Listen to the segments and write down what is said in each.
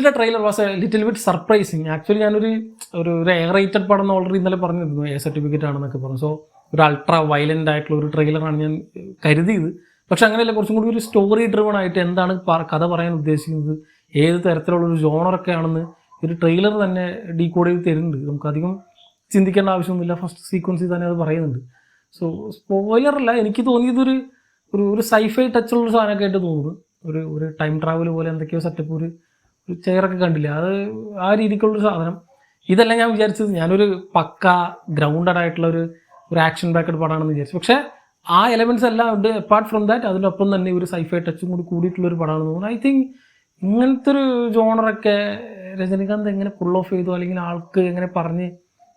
സ്പിരിറ്റിൻ്റെ trailer was a little bit surprising. Actually ഞാനൊരു ഒരു air rated പടം ഓൾറെഡി ഇന്നലെ പറഞ്ഞിരുന്നു, എ സർട്ടിഫിക്കറ്റ് ആണെന്നൊക്കെ പറഞ്ഞു. സോ ഒരു അൾട്രാ വയലൻ്റ് ആയിട്ടുള്ള ഒരു ട്രെയിലറാണ് ഞാൻ കരുതിയത്. പക്ഷെ അങ്ങനെയല്ല, കുറച്ചും കൂടി ഒരു സ്റ്റോറി ഡ്രിവൺ ആയിട്ട് എന്താണ് കഥ പറയാൻ ഉദ്ദേശിക്കുന്നത്, ഏത് തരത്തിലുള്ളൊരു ജോണറൊക്കെ ആണെന്ന് ഒരു ട്രെയിലർ തന്നെ ഡീകോഡ് ചെയ്ത് തരുന്നുണ്ട്. നമുക്കധികം ചിന്തിക്കേണ്ട ആവശ്യമൊന്നുമില്ല, ഫസ്റ്റ് സീക്വൻസിൽ തന്നെ അത് പറയുന്നുണ്ട്. സോ സ്പോയിലറല്ല, എനിക്ക് തോന്നിയതൊരു ഒരു സൈഫൈ ടച്ചുള്ളൊരു സാധനമൊക്കെ ആയിട്ട് തോന്നുന്നു. ഒരു ടൈം ട്രാവൽ പോലെ എന്തൊക്കെയോ സെറ്റപ്പ്, ഒരു ചെയറൊക്കെ കണ്ടില്ല, അത് ആ രീതിക്കുള്ളൊരു സാധനം. ഇതെല്ലാം ഞാൻ വിചാരിച്ചത് ഞാനൊരു പക്ക ഗ്രൗണ്ടഡ് ആയിട്ടുള്ള ഒരു ആക്ഷൻ ബാക്കഡ് പടമാണെന്ന് വിചാരിച്ചു. പക്ഷേ ആ എലമെൻറ്റ്സ് എല്ലാം ഉണ്ട്. അപ്പാർട്ട് ഫ്രം ദാറ്റ് അതിനൊപ്പം തന്നെ ഒരു സൈഫൈ ടച്ചും കൂടി കൂടിയിട്ടുള്ളൊരു പടമാണെന്ന് തോന്നുന്നു. ഐ തിങ്ക് ഇങ്ങനത്തെ ഒരു ജോണറൊക്കെ രജനികാന്ത് എങ്ങനെ പുൾ ഓഫ് ചെയ്തു, അല്ലെങ്കിൽ ആൾക്ക് എങ്ങനെ പറഞ്ഞ്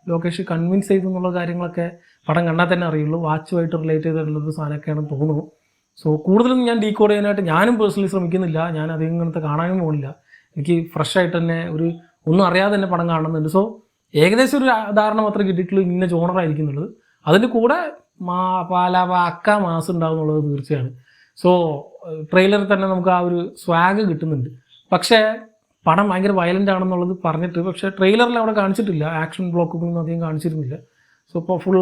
ലോകേഷ് കൺവിൻസ് ചെയ്തു എന്നുള്ള കാര്യങ്ങളൊക്കെ പടം കണ്ടാൽ തന്നെ അറിയുള്ളൂ. വാച്ചുമായിട്ട് റിലേറ്റ് ചെയ്തിട്ടുള്ളൊരു സാധനമൊക്കെയാണെന്ന് തോന്നുന്നു. സോ കൂടുതലൊന്നും ഞാൻ ഡീകോഡ് ചെയ്യാനായിട്ട് ഞാനും പേഴ്സണലി ശ്രമിക്കുന്നില്ല. ഞാൻ അധികം ഇങ്ങനത്തെ കാണാനും പോകുന്നില്ല. എനിക്ക് ഫ്രഷ് ആയിട്ട് തന്നെ ഒന്നും അറിയാതെ തന്നെ പടം കാണുന്നുണ്ട്. സോ ഏകദേശം ഒരു ധാരണ മാത്രമേ കിട്ടിയിട്ടുള്ളൂ ഇന്ന ജോണറായിരിക്കുന്നുള്ളത്. അതിൻ്റെ കൂടെ പക്ക മാസം ഉണ്ടാവും എന്നുള്ളത് തീർച്ചയാണ്. സോ ട്രെയിലറിൽ തന്നെ നമുക്ക് ആ ഒരു സ്വാഗ് കിട്ടുന്നുണ്ട്. പക്ഷേ പടം ഭയങ്കര വയലൻ്റ് ആണെന്നുള്ളത് പറഞ്ഞിട്ട്, പക്ഷേ ട്രെയിലറിൽ അവിടെ കാണിച്ചിട്ടില്ല, ആക്ഷൻ ബ്ലോക്കുകളൊന്നും അധികം കാണിച്ചിരുന്നില്ല. സോ ഇപ്പോൾ ഫുൾ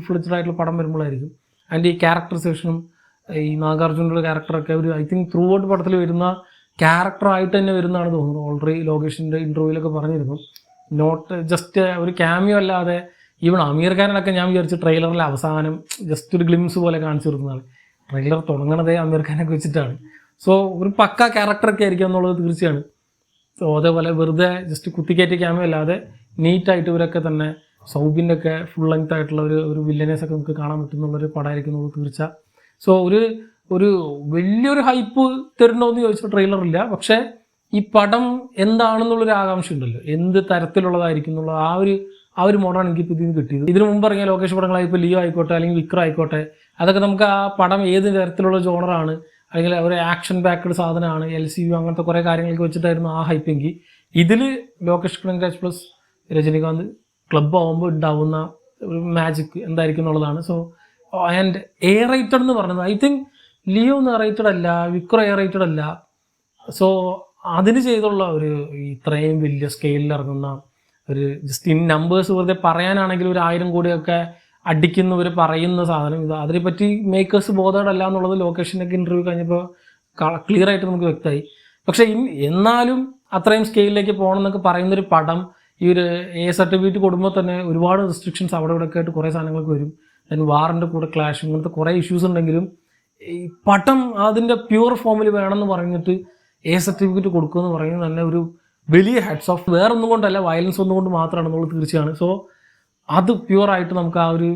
ഫ്ലെഡ്ജ്ഡ് ആയിട്ടുള്ള പടം വരുമ്പോഴായിരിക്കും. അതിൻ്റെ ഈ ക്യാരക്ടറൈസേഷനും ഈ നാഗാർജുനയുടെ ക്യാരക്ടറൊക്കെ ഐ തിങ്ക് ത്രൂ ഔട്ട് പടത്തിൽ വരുന്ന ക്യാരക്ടറായിട്ട് തന്നെ വരുന്നതാണ് തോന്നുന്നു. ഓൾറെഡി ലോകേഷിൻ്റെ ഇൻ്റർവ്യൂവിലൊക്കെ പറഞ്ഞിരുന്നു, നോട്ട് ജസ്റ്റ് ഒരു ക്യാമിയോ അല്ലാതെ. ഈവൺ അമീർ ഖാനൊക്കെ ഞാൻ വിചാരിച്ചു ട്രെയിലറിലെ അവസാനം ജസ്റ്റ് ഒരു ഗ്ലിംസ് പോലെ കാണിച്ചിരുന്നതാണ്. ട്രെയിലർ തുടങ്ങണതേ അമീർ ഖാനൊക്കെ വെച്ചിട്ടാണ്. സോ ഒരു പക്ക ക്യാരക്ടറൊക്കെ ആയിരിക്കും എന്നുള്ളത് തീർച്ചയാണ്. സോ അതേപോലെ വെറുതെ ജസ്റ്റ് കുത്തിക്കയറ്റി ക്യാമിയോ അല്ലാതെ നീറ്റായിട്ട് ഇവരൊക്കെ തന്നെ സൗബിൻ്റെ ഒക്കെ ഫുൾ ലെങ്ത് ആയിട്ടുള്ള ഒരു വില്ലനേഴ്സൊക്കെ നമുക്ക് കാണാൻ പറ്റുന്നുള്ളൊരു പടമായിരിക്കും എന്നുള്ളത് തീർച്ച. സോ ഒരു വലിയൊരു ഹൈപ്പ് തരുന്നുണ്ടോയെന്ന് ചോദിച്ചാൽ ട്രെയിലറില്ല. പക്ഷേ ഈ പടം എന്താണെന്നുള്ളൊരു ആകാംക്ഷ ഉണ്ടല്ലോ, എന്ത് തരത്തിലുള്ളതായിരിക്കും എന്നുള്ള ആ ഒരു മോഡാണ് എനിക്ക് ഇപ്പോൾ ഇതിന് കിട്ടിയത്. ഇതിനു മുമ്പ് ഇറങ്ങിയ ലോകേഷ് പടങ്ങളായി ഇപ്പോൾ ലിയോ ആയിക്കോട്ടെ അല്ലെങ്കിൽ വിക്രം ആയിക്കോട്ടെ, അതൊക്കെ നമുക്ക് ആ പടം ഏത് തരത്തിലുള്ള ജോണറാണ്, അല്ലെങ്കിൽ ഒരു ആക്ഷൻ ബാക്ക്ഡ് സാധനമാണ്, LCU അങ്ങനത്തെ കുറേ കാര്യങ്ങളൊക്കെ വെച്ചിട്ടായിരുന്നു ആ ഹൈപ്പെങ്കിൽ. ഇതിൽ ലോകേഷ് കനകരാജ് പ്ലസ് രജനികാന്ത് ക്ലബ് ആകുമ്പോൾ ഉണ്ടാവുന്ന ഒരു മാജിക് എന്തായിരിക്കും എന്നുള്ളതാണ്. സോ ആൻഡ് എ റേറ്റഡ് എന്ന് പറഞ്ഞത് ഐ തിങ്ക് ലിയോ ഒന്നും റേറ്റഡ് അല്ല, വിക്രം എ റേറ്റഡ് അല്ല. സോ അതിന് ചെയ്തുള്ള ഇത്രയും വലിയ സ്കെയിലിൽ ഇറങ്ങുന്ന ഒരു ജസ്റ്റ് ഇൻ നമ്പേഴ്സ് വെറുതെ പറയാനാണെങ്കിൽ 1000 കോടിയൊക്കെ അടിക്കുന്നവർ പറയുന്ന സാധനം ഇത്. അതിനെപ്പറ്റി മേക്കേഴ്സ് ബോധേഡല്ല എന്നുള്ളത് ലൊക്കേഷനൊക്കെ ഇൻ്റർവ്യൂ കഴിഞ്ഞപ്പോൾ ക്ലിയർ ആയിട്ട് നമുക്ക് വ്യക്തമായി. പക്ഷേ എന്നാലും അത്രയും സ്കെയിലിലേക്ക് പോകണം എന്നൊക്കെ പറയുന്നൊരു പടം ഈ ഒരു എ സർട്ടിഫിക്കറ്റ് കൊടുക്കുമ്പോൾ തന്നെ ഒരുപാട് റെസ്ട്രിക്ഷൻസ് അവിടെ ഇവിടെ ഒക്കെ ആയിട്ട് കുറേ സാധനങ്ങൾക്ക് വരും. അതിന് വാറിൻ്റെ കൂടെ ക്ലാഷ്, ഇങ്ങനത്തെ കുറേ ഇഷ്യൂസ് ഉണ്ടെങ്കിലും ഈ പടം അതിൻ്റെ പ്യൂർ ഫോമിൽ വേണമെന്ന് പറഞ്ഞിട്ട് എ സർട്ടിഫിക്കറ്റ് കൊടുക്കുമെന്ന് പറയുന്നത് തന്നെ ഒരു വലിയ ഹെഡ്സ് ഓഫ്. വേറെ ഒന്നും കൊണ്ടല്ല, വയലൻസ് ഒന്നും കൊണ്ട് മാത്രമാണെന്നുള്ളത് തീർച്ചയാണ്. സോ അത് പ്യുവറായിട്ട് നമുക്ക് ആ ഒരു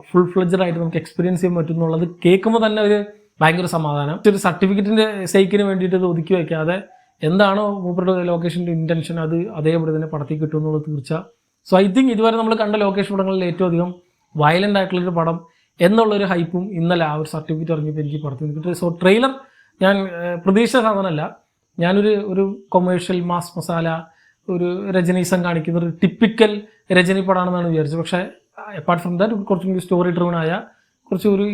ഫുൾ ഫ്ലെഡ്ജഡ് ആയിട്ട് നമുക്ക് എക്സ്പീരിയൻസ് ചെയ്യാൻ പറ്റും എന്നുള്ളത് കേൾക്കുമ്പോൾ തന്നെ ഒരു ഭയങ്കര സമാധാനം. ഒരു സർട്ടിഫിക്കറ്റിൻ്റെ സൈക്കിന് വേണ്ടിയിട്ട് ഇത് ഒതുക്കി വയ്ക്കാതെ എന്താണോ മൂപ്പരുടെ ലൊക്കേഷൻ്റെ ഇൻറ്റൻഷൻ അത് അതേപോലെ തന്നെ പടത്തിൽ കിട്ടും എന്നുള്ളത് തീർച്ച. സോ ഐ തിങ്ക് ഇതുവരെ നമ്മൾ കണ്ട ലൊക്കേഷൻ പടങ്ങളിൽ ഏറ്റവും അധികം വയലൻ്റ് ആയിട്ടുള്ളൊരു പടം എന്നുള്ളൊരു ഹൈപ്പും ഇന്നലെ ആ ഒരു സർട്ടിഫിക്കറ്റ് ഇറങ്ങിയപ്പോൾ എനിക്ക് പടത്തിൽ കിട്ടും. സോ ട്രെയിലർ ഞാൻ പ്രതീക്ഷിച്ച സാധനമല്ല. ഞാനൊരു കൊമേഴ്ഷ്യൽ മാസ് മസാല ഒരു രജനീസം കാണിക്കുന്ന ഒരു ടിപ്പിക്കൽ രജനി പടമാണെന്നാണ് വിചാരിച്ചത്. പക്ഷേ അപ്പാർട്ട് ഫ്രം ദാറ്റ് കുറച്ചും കൂടി സ്റ്റോറി ഡ്രിവൺ ആയ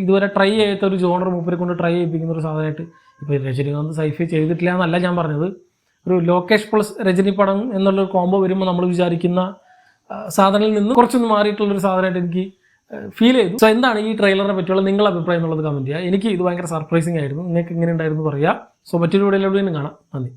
ഇതുവരെ ട്രൈ ചെയ്യാത്ത ഒരു ജോണർ മൂപ്പരെ കൊണ്ട് ട്രൈ ചെയ്യിപ്പിക്കുന്ന ഒരു സാധനമായിട്ട് ഇപ്പോൾ രജനികാന്ത് സൈഫൈ ചെയ്തിട്ടില്ല എന്നല്ല ഞാൻ പറഞ്ഞത്. ഒരു ലോകേഷ് പ്ലസ് രജനി പടം എന്നുള്ളൊരു കോംബോ വരുമ്പോൾ നമ്മൾ വിചാരിക്കുന്ന സാധനത്തിൽ നിന്ന് കുറച്ചൊന്ന് മാറിയിട്ടുള്ളൊരു സാധനമായിട്ട് എനിക്ക് ഫീൽ ചെയ്തു. സോ എന്താണ് ഈ ട്രെയിലറിനെ പറ്റിയുള്ള നിങ്ങളുടെ അഭിപ്രായം എന്നുള്ളത് കമൻറ്റ് ചെയ്യുക. എനിക്ക് ഇത് ഭയങ്കര സർപ്രൈസിങ് ആയിരുന്നു. നിങ്ങൾക്ക് എങ്ങനെ ഉണ്ടായിരുന്നു പറയുക. സോ മറ്റൊരു വീഡിയോയിലൂടെ കാണാം. നന്ദി.